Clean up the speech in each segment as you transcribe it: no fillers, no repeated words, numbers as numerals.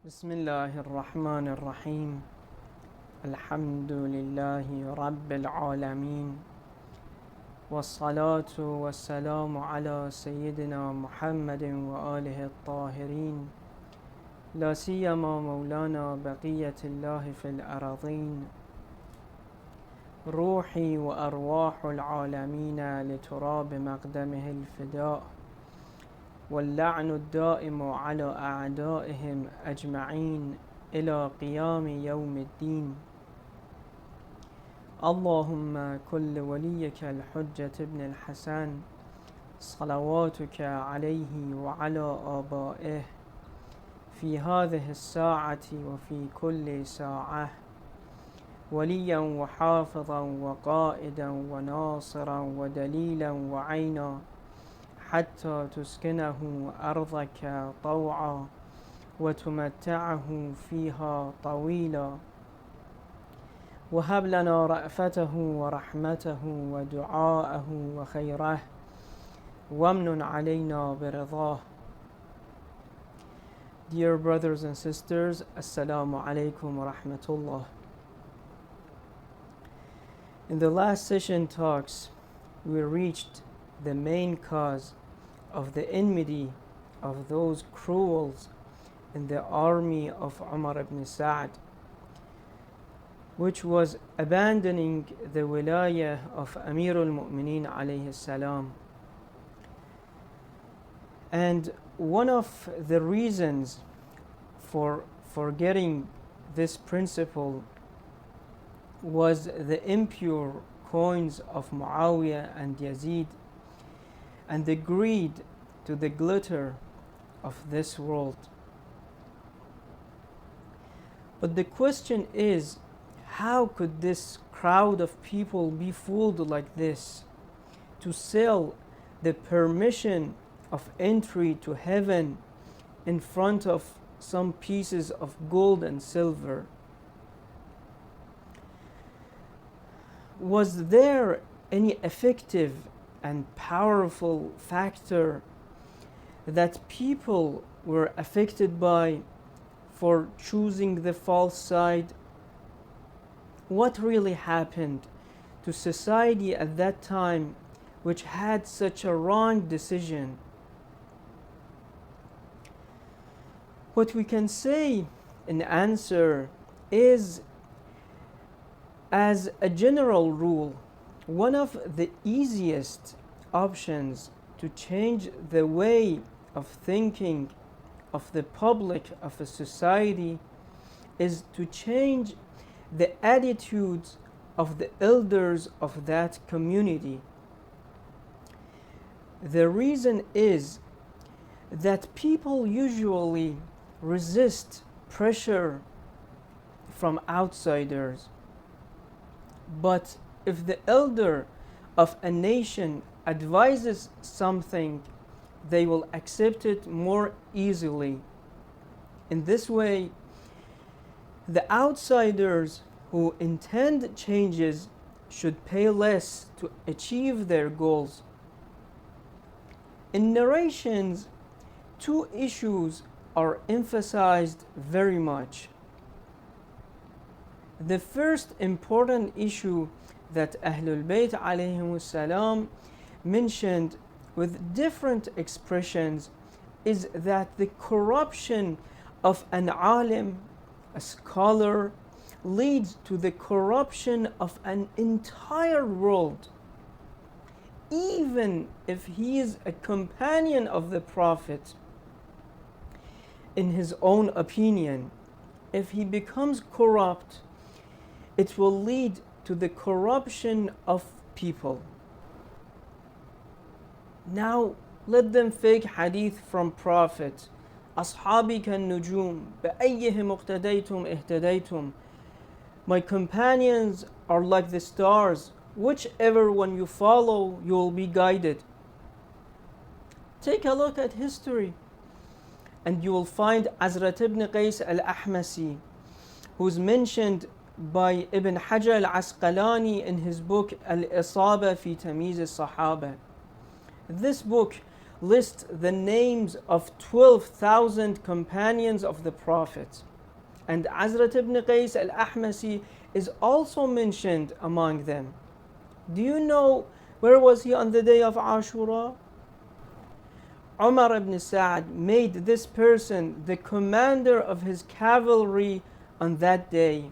بسم الله الرحمن الرحيم الحمد لله رب العالمين والصلاة والسلام على سيدنا محمد وآله الطاهرين لا سيما مولانا بقية الله في الأراضين روحي وأرواح العالمين لتراب مقدمه الفداء واللعن الدائم على أعدائهم أجمعين إلى قيام يوم الدين. اللهم كل وليك الحجة ابن الحسن صلواتك عليه وعلى آبائه في هذه الساعة وفي كل ساعة وليا وحافظا وقائدا وناصرا ودليلا وعينا حتى تسكنه أرضك طوعا وتمتعه فيها طويلا وهب لنا رأفته ورحمته ودعاءه وخيره وامنن علينا برضاه. Dear brothers and sisters, Assalamu alaikum wa rahmatullah. In the last session talks, we reached the main cause of the enmity of those cruels in the army of Umar ibn Sa'd, which was abandoning the wilayah of Amir al-Mu'mineen alayhi salam. And one of the reasons for forgetting this principle was the impure coins of Muawiyah and Yazid and the greed to the glitter of this world. But the question is, how could this crowd of people be fooled like this to sell the permission of entry to heaven in front of some pieces of gold and silver? Was there any effective and powerful factor that people were affected by for choosing the false side? What really happened to society at that time which had such a wrong decision? What we can say in answer is, as a general rule, one of the easiest options to change the way of thinking of the public of a society is to change the attitudes of the elders of that community. The reason is that people usually resist pressure from outsiders. But if the elder of a nation advises something, they will accept it more easily. In this way, the outsiders who intend changes should pay less to achieve their goals. In narrations, two issues are emphasized very much. The first important issue that Ahlul Bayt alayhimus salam mentioned with different expressions is that the corruption of an alim, a scholar, leads to the corruption of an entire world. Even if he is a companion of the Prophet, in his own opinion, if he becomes corrupt, it will lead to the corruption of people. Now, let them fake hadith from Prophet. أصحابي كالنجوم بأيهم اقتديتم اهتديتم. My companions are like the stars. Whichever one you follow, you will be guided. Take a look at history, and you will find Azrat ibn Qais al-Ahmasi, who's mentioned by Ibn Hajar al-Asqalani in his book Al-Isaba fi Tamyiz al-Sahaba. This book lists the names of 12,000 companions of the Prophet. And Azrat ibn Qais al-Ahmasi is also mentioned among them. Do you know where was he on the day of Ashura? Umar ibn Sa'd made this person the commander of his cavalry on that day.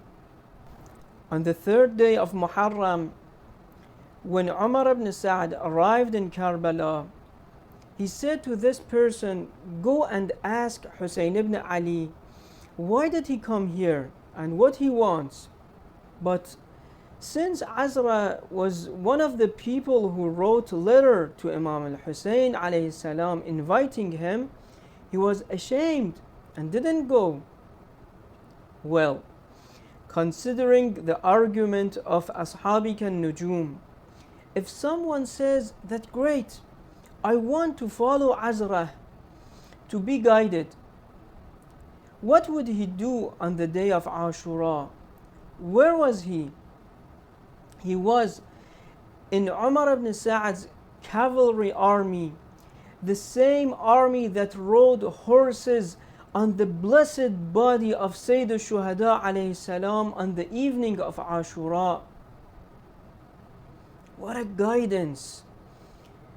On the third day of Muharram, when Umar ibn Sa'd arrived in Karbala, he said to this person, go and ask Hussein ibn Ali, why did he come here and what he wants? But since Azra was one of the people who wrote a letter to Imam al-Hussein alayhi salam inviting him, he was ashamed and didn't go. Well, considering the argument of Ashabika Nujum, if someone says that great, I want to follow Azra to be guided, what would he do on the day of Ashura? Where was he? He was in Umar ibn Sa'd's cavalry army, the same army that rode horses on the blessed body of Sayyid al-Shuhada alayhi salam on the evening of Ashura. What a guidance!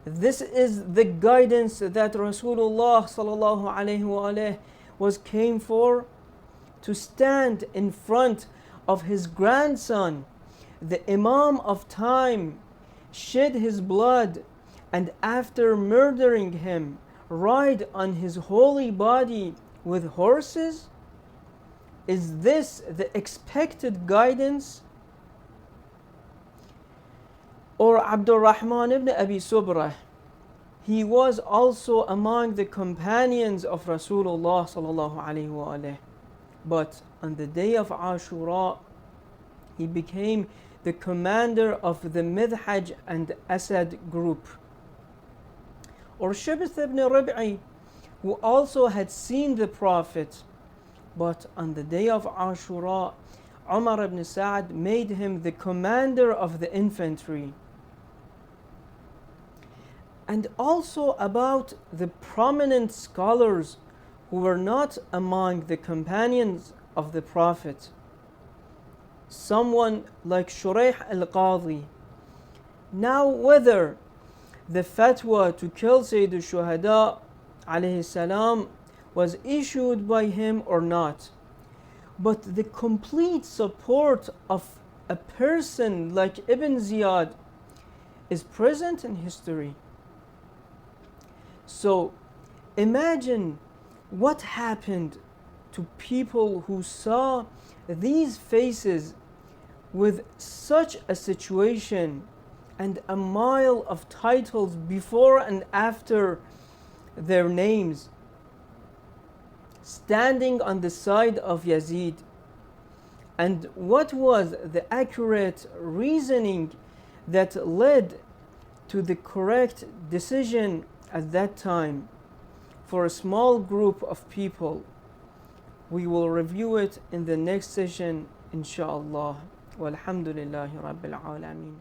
This is the guidance that Rasulullah sallallahu alayhi wa came for, to stand in front of his grandson, the Imam of time, shed his blood, and after murdering him, ride on his holy body with horses? Is this the expected guidance? Or Abdul Rahman ibn Abi Subrah, he was also among the companions of Rasulullah sallallahu alaihi wasallam, but on the day of Ashura, he became the commander of the Midhaj and Asad group. Or Shibth ibn Rib'i, who also had seen the Prophet, but on the day of Ashura, Umar ibn Sa'd made him the commander of the infantry. And also about the prominent scholars who were not among the companions of the Prophet. Someone like Shurayh al-Qadhi. Now whether the fatwa to kill Sayyid al-Shuhada alayhi salam was issued by him or not, but the complete support of a person like Ibn Ziyad is present in history. So imagine what happened to people who saw these faces with such a situation and a mile of titles before and after their names, standing on the side of Yazid. And what was the accurate reasoning that led to the correct decision at that time for a small group of people? We will review it in the next session, inshallah. Walhamdulillahi Rabbil Alameen.